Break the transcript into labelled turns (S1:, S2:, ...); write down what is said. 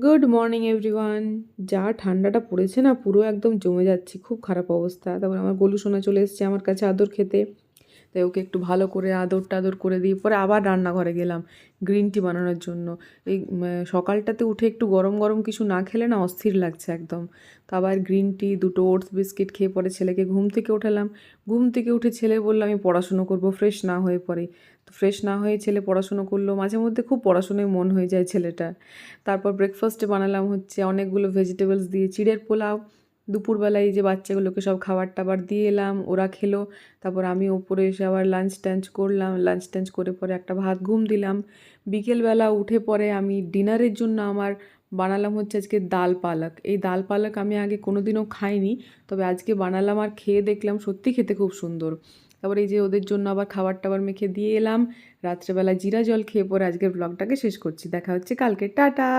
S1: Good morning everyone. যা ঠান্ডাটা পড়েছে না, পুরো একদম জমে যাচ্ছি, খুব খারাপ অবস্থা। তারপর আমার গোলু সোনা চলে এসেছে আমার কাছে আদর খেতে। তাই ওকে একটু ভালো করে আদর টাদর করে দিয়ে পরে আবার রান্নাঘরে গেলাম গ্রিন টি বানানোর জন্য। এই সকালটাতে উঠে একটু গরম গরম কিছু না খেলে না অস্থির লাগছে একদম। তো আবার গ্রিন টি, দুটো ওটস বিস্কিট খেয়ে পরে ছেলেকে ঘুম থেকে উঠালাম। ঘুম থেকে উঠে ছেলে বললো আমি পড়াশুনো করবো, ফ্রেশ না হয়ে পরে। তো ফ্রেশ না হয়ে ছেলে পড়াশুনো করলো। মাঝে মধ্যে খুব পড়াশুনোয় মন হয়ে যায় ছেলেটার। তারপর ব্রেকফাস্টে বানালাম হচ্ছে অনেকগুলো ভেজিটেবলস দিয়ে চিড়ের পোলাও। দুপুরবেলায় এই যে বাচ্চাগুলোকে সব খাবার টাবার দিয়ে এলাম, ওরা খেলো। তারপর আমি ওপরে এসে আবার লাঞ্চ টাঞ্চ করলাম, লাঞ্চ টাঞ্চ করে পরে একটা ভাত ঘুম দিলাম। বিকেলবেলা উঠে পরে আমি ডিনারের জন্য আমার বানালাম হচ্ছে আজকে ডাল পালক। এই ডাল পালক আমি আগে কোনো দিনও খাইনি, তবে আজকে বানালাম আর খেয়ে দেখলাম সত্যি খেতে খুব সুন্দর। তারপর এই যে ওদের জন্য আবার খাবার টাবার মেখে দিয়ে এলাম। রাত্রেবেলা জিরা জল খেয়ে পরে আজকের ব্লগটাকে শেষ করছি। দেখা হচ্ছে কালকে, টাটা।